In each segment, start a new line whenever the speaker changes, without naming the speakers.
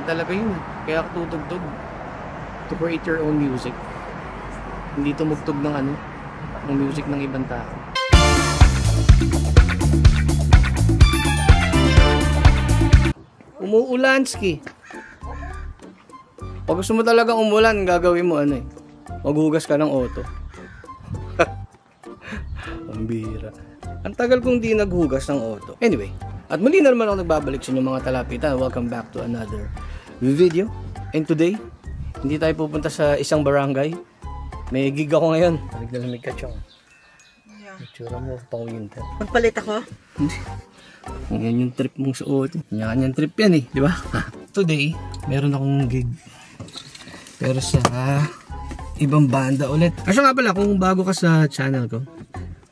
talaga yun. Kaya ako tutugtog. To create your own music. Hindi tumugtog ng ano, ng music ng ibang tao. Umuulanski. Pag gusto mo talagang umulan, gagawin mo ano eh. Maghugas ka ng auto. Ang bihira. Ang tagal kong di naghugas ng auto. Anyway, at muli na naman ako nagbabalik sa inyo mga talapitan. Welcome back to another video. And today, hindi tayo pupunta sa isang barangay. May gig ako ngayon. Talig na lamig ka, Chong. Yeah. Itsura mo, pang winter.
Magpalit ako?
Hindi. Yan yung trip mong suot. Yan yung trip yan eh, di ba? Today, meron akong gig. Pero sa ibang banda ulit. Asya nga pala, kung bago ka sa channel ko,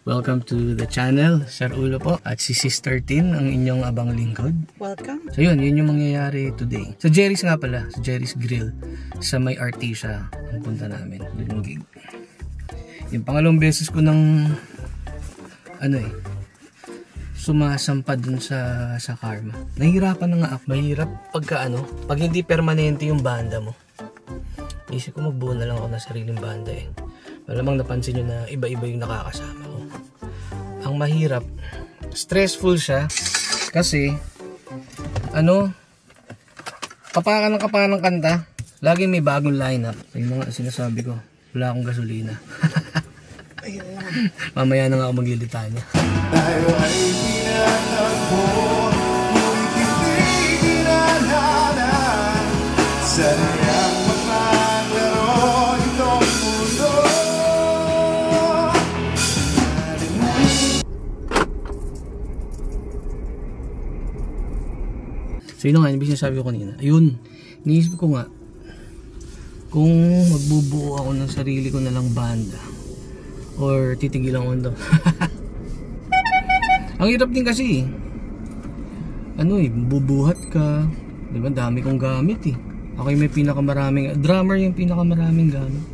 welcome to the channel. Sir Ulo po. At si Sister Tin, ang inyong abang lingkod.
Welcome.
So yun yung mangyayari today. Sa Jerry's nga pala, sa Jerry's Grill. Sa may Artesia, ang punta namin. Doon yung gig. Yung pangalawang beses ko ng ano eh, sumasampa dun sa Karma. Nahihirapan na nga ako. Mahirap pagka ano, pag hindi permanente yung banda mo. Isip ko magbuo na lang ako ng sariling banda eh. Malamang napansin nyo na iba-iba yung nakakasama ko. Ang mahirap, stressful siya kasi ano, kapakan ng kanta, lagi may bagong lineup. Yung mga sinasabi ko, wala akong gasolina. Mamaya na nga ako maglilitanya. Tayo ay pinanagpo, ngunit hindi kinalanan. Sanayang maglaro itong mundo. So yun nga, yung sinasabi ko kanina. Ayun, iniisip ko nga, kung magbubuo ako ng sarili ko na lang banda, or titigilan ko ito. Ang hirap din kasi ano eh, bubuhat ka, diba, dami kong gamit eh. Ako yung may pinakamaraming, drummer yung pinakamaraming gamit.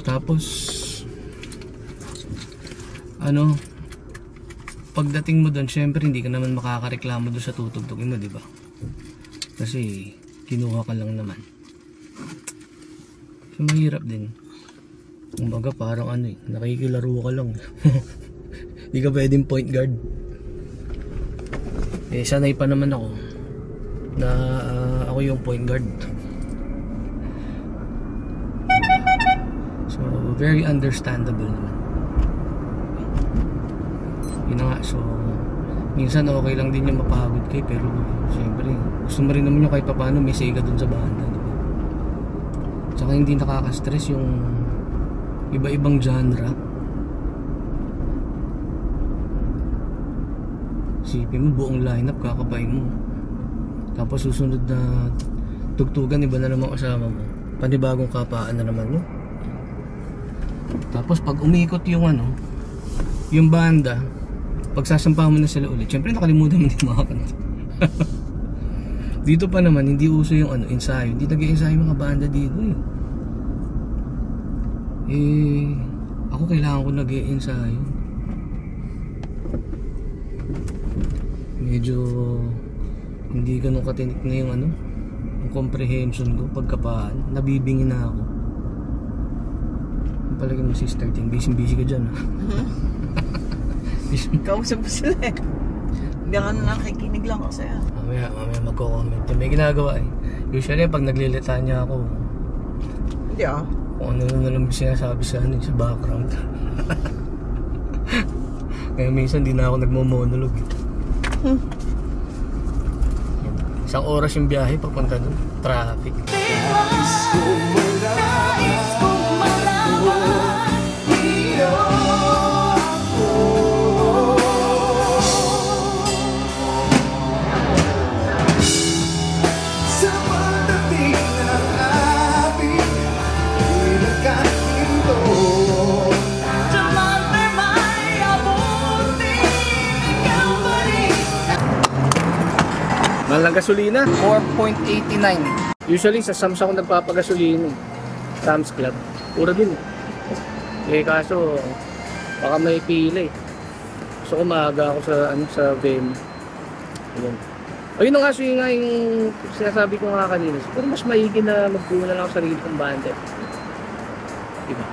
Tapos ano, pagdating mo doon, syempre hindi ka naman makakareklamo doon sa tutugtugin mo, diba? Kasi kinuha ka lang naman. So mahirap din. Umaga parang ano eh, nakikilaro ka lang. Hindi ka pwedeng point guard. Eh sanay pa naman ako na ako yung point guard. So very understandable naman. Yun na nga, so minsan okay lang din yung mapagod kayo, pero siyempre gusto mo rin naman yung kahit paano may say ka dun sa banda, diba? Tsaka hindi nakaka-stress yung iba-ibang genre. Sipin mo buong lineup kakabain mo. Tapos susunod na tugtugan, iba na naman kasama mo. Panibagong kapaan na naman mo. Tapos pag umikot yung ano, yung banda, pag sasampahan mo na sila ulit, syempre nakalimutan mo din mga kanta. Dito pa naman hindi uso yung ano, ensayo. Hindi nag-i-ensayo mga banda dito eh. Ako kailangan ko nag-i-ensayo. Medyo hindi ganun katinik na yung ano, yung comprehension ko pagkapaan. Nabibingi na ako. Ang palagi mo Sister Ting, busy ka dyan.
Kausap mo sila eh. Hindi ka na nakikinig lang ako sa'yo.
Mamaya magko-comment. May ginagawa eh. Usually pag naglilitanya ako,
hindi ah,
kung ano na lang sinasabi sa background. Kaya minsan di na ako nagmo-monologue. Isang oras yung biyahe papunta doon. Traffic. Mahal ng gasolina, 4.89. Usually sa Sam's ako nagpapagasolina. Sam's Club. Pura din. Eh kaso baka may pila eh. Gusto ko maaga ako sa sa venue. Ayun. Ayun na nga, so yun nga yung sinasabi ko nga kanina. Siguro mas maigi na magbuo na lang ako sarili kong banda. Diba?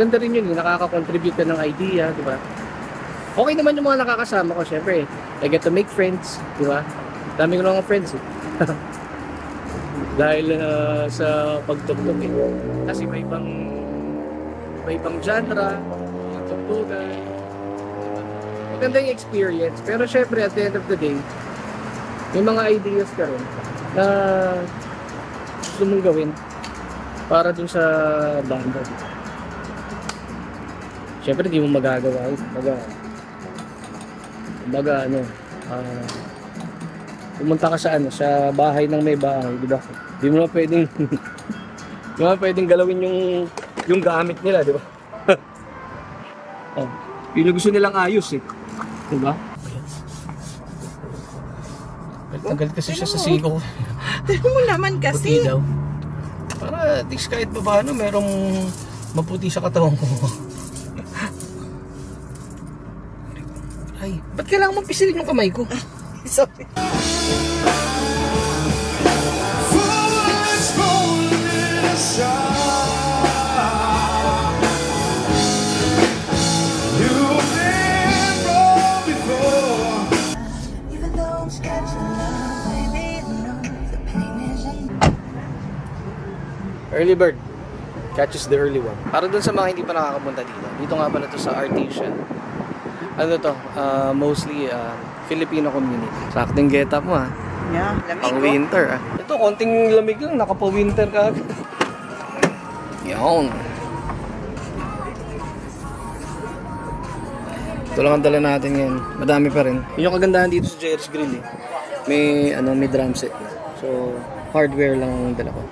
Ganda rin yun, nakaka-contribute ka ng idea, diba? Okay naman yung mga nakakasama ko, syempre. I get to make friends, diba? Dami ko lang mga friends eh. Dahil sa pagtugtog eh. Kasi may ibang genre, tugtugan. Maganda yung experience. Pero syempre at the end of the day, may mga ideas ka rin na gusto mong gawin para dun sa banda. Syempre di mo magagawa yun. Pumunta ka sa sa bahay ng may bahay, di ba? Di mo na pwedeng galawin yung gamit nila, di ba? Oh, yung gusto nilang ayos eh. Di ba? Galit kasi siya sa siko.
Tignan mo naman kasi.
Puti daw. Para at least kahit pa paano merong maputi sa katawan ko. Ay, ba't kailangan mong pisilin yung kamay ko?
Sorry.
Early bird catches the early one. Para dun sa mga hindi pa nakakapunta dito. Dito nga pala to sa Artesia. Ano to? Mostly Filipino community. Sakting get up mo ha.
Yeah, lamig
Pang winter ah. Ito konting lamig lang, nakapa-winter ka agad. Yan. Ito lang ang dala natin yan. Madami pa rin. Yun yung kagandahan dito sa Jerry's Grill eh. May drum set na. So hardware lang ang dala ko.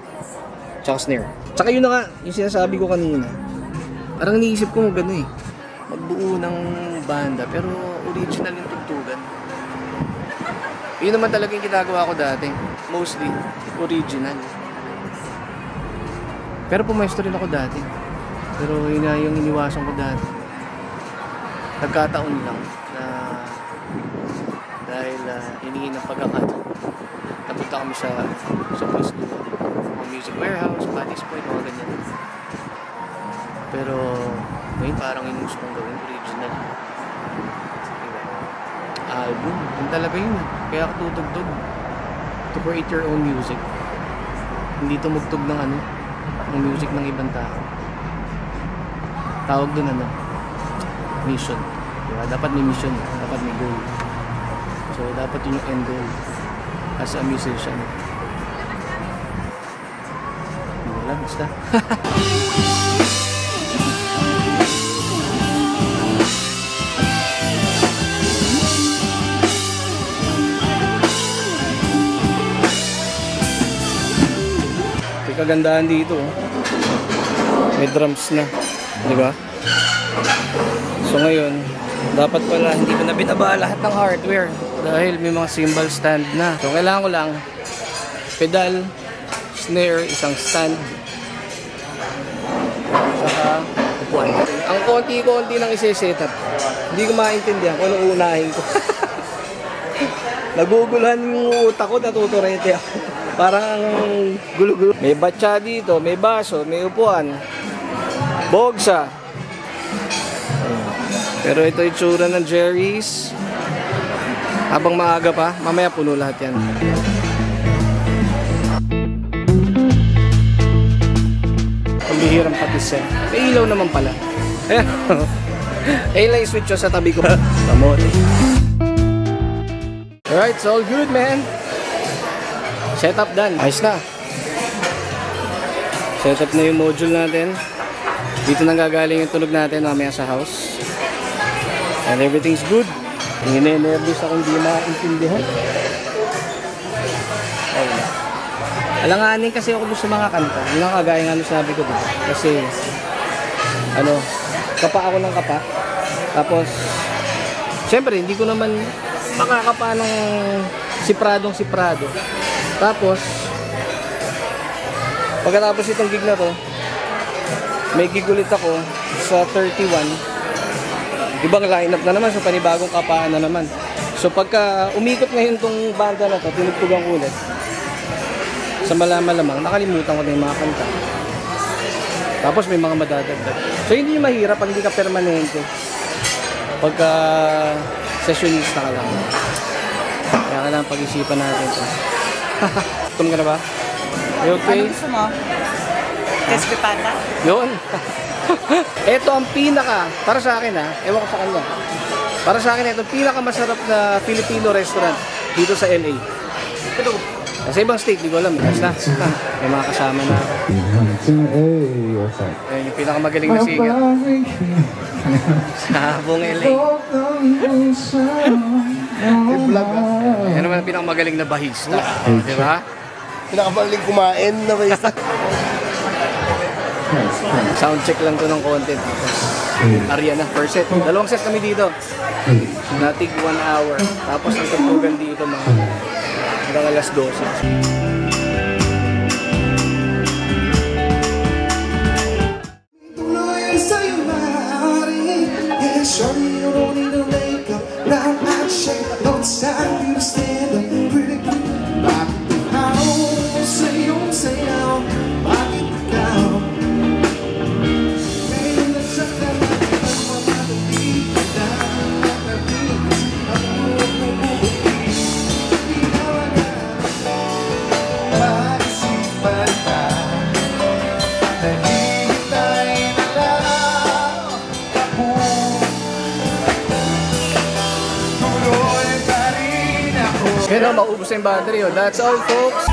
Tsaka snare. Tsaka yun na nga, yung sinasabi ko kanina. Parang iniisip ko gano'n eh. Magbuo ng banda pero original yung tugtugan. Yun naman talaga yung ginagawa ko dati. Mostly original. Pero pumesto rin ako dati. Pero yun na yung iniwasan ko dati. Nagkataon lang na dahil hinihin ng pagkakataon. Napunta kami sa pwesto. Music Warehouse, Paddy's Point, mga ganyan. Pero ngayon parang yung gusto kong gawin original. Album, yun talaga yun. Kaya ako tutugtog. To create your own music. Hindi tumugtog ng ng music ng ibang tao. Tawag dun mission. Diba? Dapat may mission, dapat may goal. So dapat yun yung end goal as a musician. Wala, basta. Kagandahan dito may drums na, di ba? So ngayon dapat pala hindi ko na binaba lahat ng hardware dahil may mga cymbal stand na. So kailangan ko lang pedal, snare, isang stand, saka upuan. Ang konti-konti nang isi-setup, hindi ko maintindihan kung anong uunahin ko. Naguguluhan yung utak ko, natuturete ako. Parang gulo-gulo. May batsa dito, may baso, may upuan, bogsa. Pero ito yung tsura ng Jerry's. Habang maaga pa, mamaya puno lahat yan. Pambihirang patis yan. May ilaw naman pala. Ayan. Ayun lang yung switch sa tabi ko. Kamote. Alright, it's all good, man. Setup done. Ayos na. Setup na yung module natin. Dito nang gagaling yung tunog natin mamaya sa house. And everything's good. Hine-nervous akong hindi maintindihan. Ayun. Alanganin kasi ako sa mga kanta. Yun ang kagaya nga sabi ko dito. Kasi kapa ako ng kapa. Tapos syempre hindi ko naman makakapa ng sipradong-siprado. Tapos pagkatapos itong gig na to, may gig ulit ako sa 31. Ibang lineup na naman, so panibagong kapaan na naman. So pagka umikot ngayon tong banda na to, tinugtugan ko ulit. Sa malamang, nakalimutan ko na yung mga kanta. Tapos may mga madadagdag. So hindi yung mahirap pag hindi ka permanente. Pagka sessionista ka lang. Kaya kailangan pag-isipan natin ito. Tum ka na ba? You okay?
Ano gusto mo? Crispy pata?
Yun. Ito ang pinaka, para sa akin ha, ewan ko sa kanya. Para sa akin, ito ang pinaka masarap na Filipino restaurant dito sa LA. Ito. Sa ibang state, di ko alam. Basta, may mga kasama na. Ayan, yung pinakamagaling na singer. Sa buong LA. Yan naman ang pinakamagaling na bahista. Di ba?
Pinakamaling kumain na bahista.
Sound check lang to ng content. Tapos, Ariana, first set. Dalawang set kami dito. Natig 1 hour. Tapos ang tugtugan dito mga hanggang alas 12. Yan o, maubos na yung battery. That's all folks.